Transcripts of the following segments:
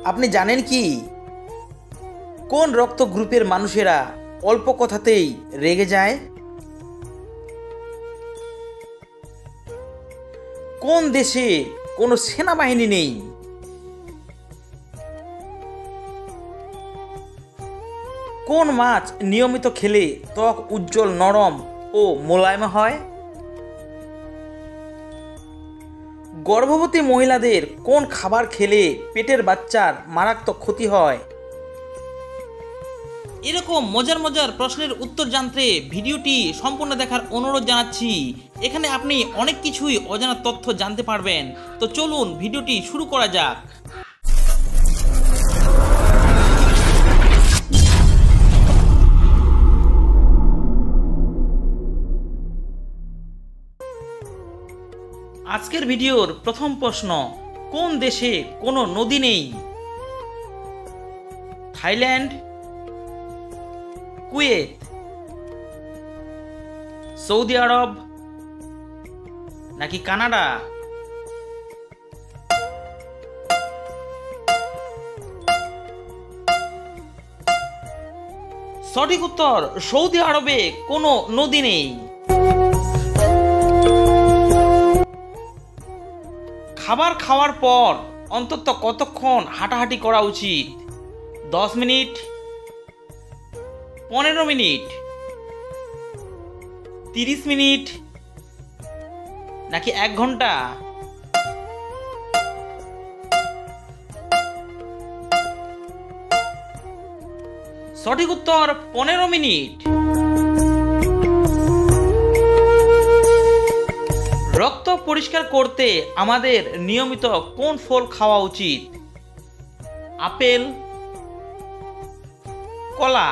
আপনি জানেন কি কোন রক্ত গ্রুপের মানুষেরা অল্প কথাতেই রেগে যায়? কোন দেশে কোনো সেনাবাহিনী নেই? কোন মাছ নিয়মিত খেলে ত্বক উজ্জ্বল, নরম ও মোলায়েম হয়? গর্ভবতী মহিলাদের কোন খাবার খেলে পেটের বাচ্চার মারাত্মক ক্ষতি হয়? এরকম মজার মজার প্রশ্নের উত্তর জানতে ভিডিওটি সম্পূর্ণ দেখার অনুরোধ জানাচ্ছি। এখানে আপনি অনেক কিছুই অজানা তথ্য জানতে পারবেন। তো চলুন ভিডিওটি শুরু করা যাক। আজকের ভিডিওর প্রথম প্রশ্ন, কোন দেশে কোনো নদী নেই? থাইল্যান্ড, কুয়েত, সৌদি আরব নাকি কানাডা? সঠিক উত্তর, সৌদি আরবে কোনো নদী নেই। খাবার খাওয়ার পর অন্তত কতক্ষণ হাঁটাহাঁটি করা উচিত? 10 মিনিট, 15 মিনিট, 30 মিনিট নাকি 1 ঘন্টা? সঠিক উত্তর 15 মিনিট। রক্ত পরিষ্কার করতে আমাদের নিয়মিত কোন ফল খাওয়া উচিত? আপেল, কলা,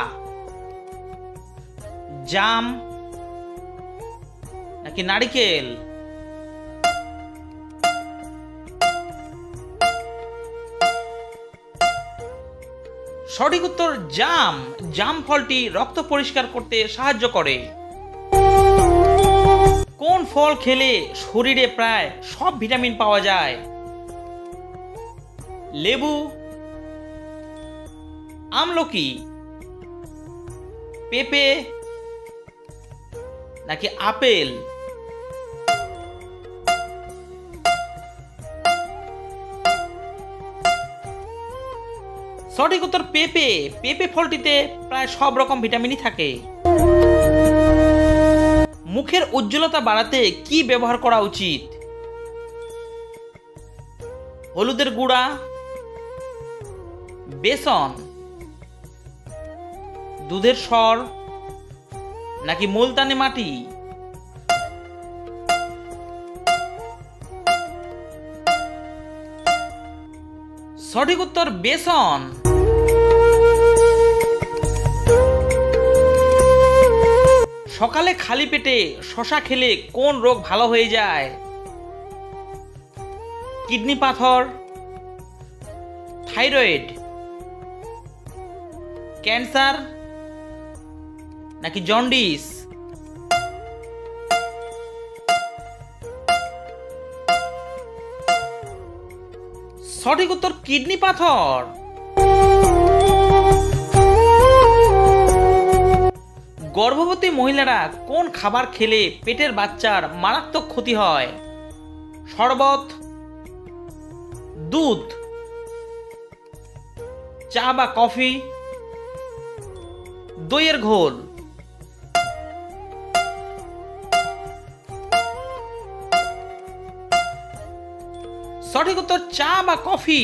জাম নাকি নারিকেল? সঠিক উত্তর জাম। জাম ফলটি রক্ত পরিষ্কার করতে সাহায্য করে। কোন ফল খেলে শরীরে প্রায় সব ভিটামিন পাওয়া যায়? লেবু, আমলকি, পেঁপে নাকি আপেল? সঠিক উত্তর পেঁপে। পেঁপে ফলটিতে প্রায় সব রকম ভিটামিনই থাকে। মুখের উজ্জ্বলতা বাড়াতে কি ব্যবহার করা উচিত? হলুদের গুঁড়া, বেসন, দুধের সর নাকি মুলতানি মাটি? সঠিক উত্তর বেসন। সকালে খালি পেটে শসা খেলে কোন রোগ ভালো হয়ে যায়? কিডনি পাথর, থাইরয়েড, ক্যান্সার নাকি জন্ডিস? সঠিক উত্তর কিডনি পাথর। গর্ভবতী মহিলারা কোন খাবার খেলে পেটের বাচ্চার মারাত্মক ক্ষতি হয়? শরবত, দুধ, চা বা কফি, দইয়ের ঘোল? সঠিক উত্তর চা বা কফি।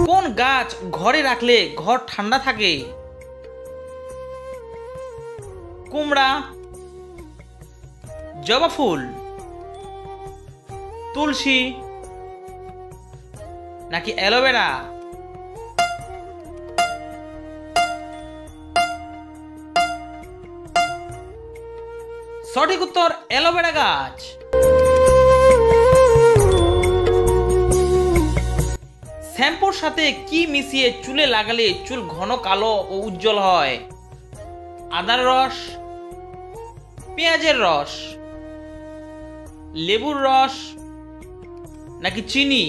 কোন গাছ ঘরে রাখলে ঘর ঠান্ডা থাকে? কুমড়া, জবা ফুল, তুলসী নাকি অ্যালোভেরা? সঠিক উত্তর অ্যালোভেরা গাছ। শ্যাম্পুর সাথে কি মিশিয়ে চুলে লাগালে চুল ঘন কালো ও উজ্জ্বল হয়? আদার রস, পেঁয়াজের রস, লেবুর রস নাকি চিনি?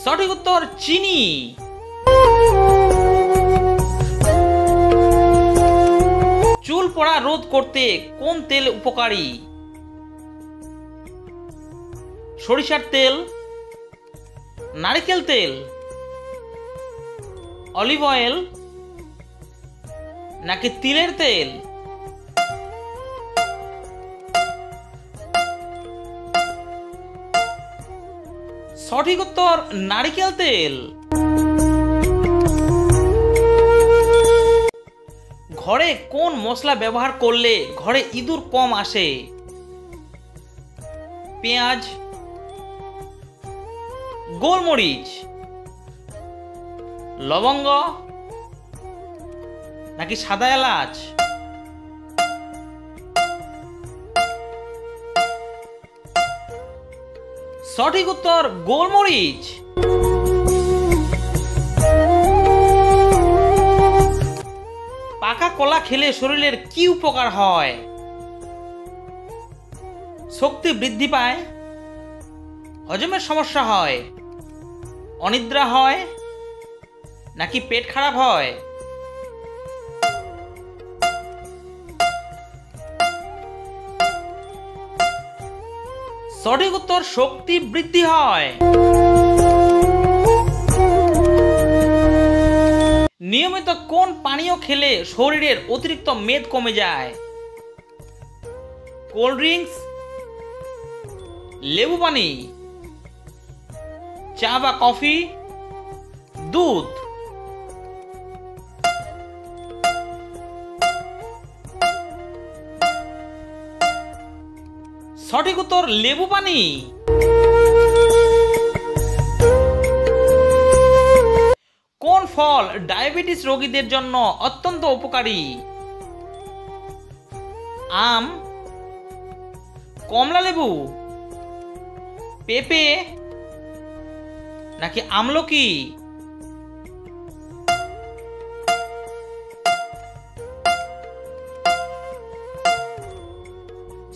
সঠিক উত্তর চিনি। চুল পড়া রোধ করতে কোন তেল উপকারী? সরিষার তেল, নারকেল তেল, অলিভ অয়েল নাকি তিলের তেল? সঠিক উত্তর নারকেল তেল। ঘরে কোন মশলা ব্যবহার করলে ঘরে ইঁদুর কম আসে? পেঁয়াজ, গোলমরিচ, লবঙ্গ নাকি সাদা এলাচ? সঠিক উত্তর গোলমরিচ। পাকা কলা খেলে শরীরের কি উপকার হয়? শক্তি বৃদ্ধি পায়, হজমের সমস্যা হয়, অনিদ্রা হয় নাকি পেট খারাপ হয়? সঠিক উত্তর শক্তি বৃদ্ধি হয়। নিয়মিত কোন পানীয় খেলে শরীরের অতিরিক্ত মেদ কমে যায়? কোল্ড ড্রিঙ্কস, লেবু পানি, চা বা কফি, দুধ? সঠিক উত্তর লেবু পানি। কোন ফল ডায়াবেটিস রোগীদের জন্য অত্যন্ত উপকারী? আম, কমলা লেবু, পেঁপে নাকি আমলকি?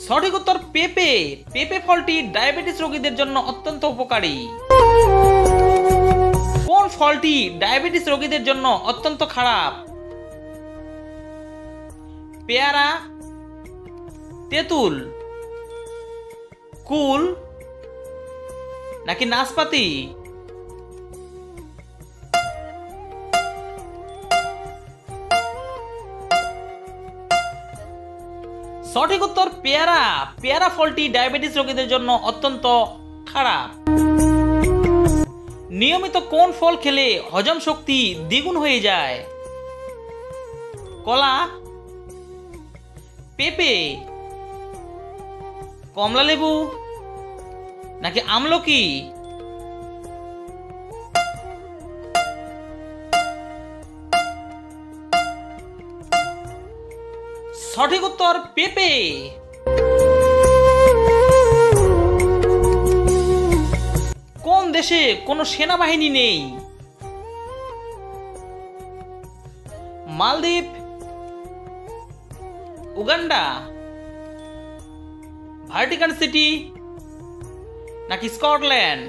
সঠিক উত্তর পেঁপে। পেঁপে ফলটি ডায়াবেটিস রোগীদের জন্য অত্যন্ত উপকারী। কোন ফলটি ডায়াবেটিস রোগীদের জন্য অত্যন্ত খারাপ? পেয়ারা, তেঁতুল, কুল নাকি নাশপাতি? সঠিক উত্তর পেয়ারা। পেয়ারা ফলটি ডায়াবেটিস রোগীদের জন্য অত্যন্ত খারাপ। নিয়মিত কোন ফল খেলে হজম শক্তি দ্বিগুণ হয়ে যায়? কলা, পেঁপে, কমলা লেবু নাকি আমলকি? সঠিক উত্তর পেঁপে। কোন দেশে কোনো সেনাবাহিনী নেই? মালদ্বীপ, উগান্ডা, ভাটিকান সিটি নাকি স্কটল্যান্ড?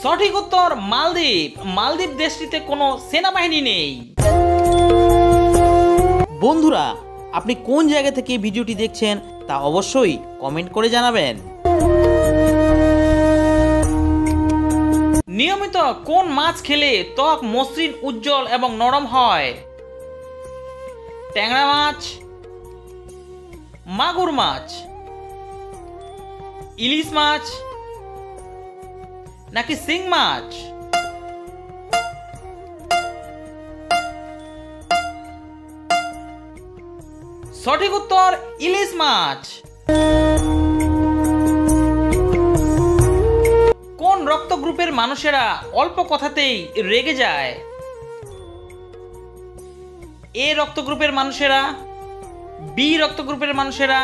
সঠিক উত্তর মালদ্বীপ। মালদ্বীপ দেশটিতে কোনো সেনাবাহিনী নেই। বন্ধুরা, আপনি কোন জায়গা থেকে ভিডিওটি দেখছেন তা অবশ্যই কমেন্ট করে জানাবেন। নিয়মিত কোন মাছ খেলে ত্বক মসৃণ, উজ্জ্বল এবং নরম হয়? ট্যাংরা মাছ, মাগুর মাছ, ইলিশ মাছ নাকি শিং মাছ? সঠিক উত্তর ইলিশ মাছ। কোন রক্ত গ্রুপের মানুষেরা অল্প কথাতেই রেগে যায়? এ রক্ত গ্রুপের মানুষেরা, বি রক্ত গ্রুপের মানুষেরা,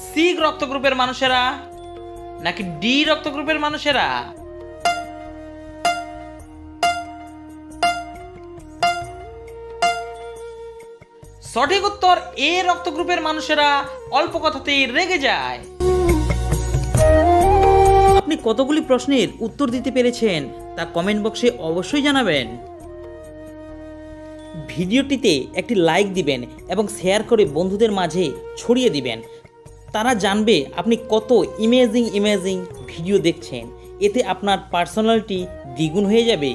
সি রক্ত গ্রুপের মানুষেরা নাকি ডি রক্ত গ্রুপের মানুষেরা? সঠিক উত্তর এ রক্ত গ্রুপের মানুষেরা অল্প কথাতেই রেগে যায়। আপনি কতগুলি প্রশ্নের উত্তর দিতে পেরেছেন তা কমেন্ট বক্সে অবশ্যই জানাবেন। ভিডিওটিতে একটি লাইক দিবেন এবং শেয়ার করে বন্ধুদের মাঝে ছড়িয়ে দিবেন। তারা জানবে আপনি কত ইমেজিং ভিডিও দেখছেন। এতে আপনার পার্সোনালিটি দ্বিগুণ হয়ে যাবে।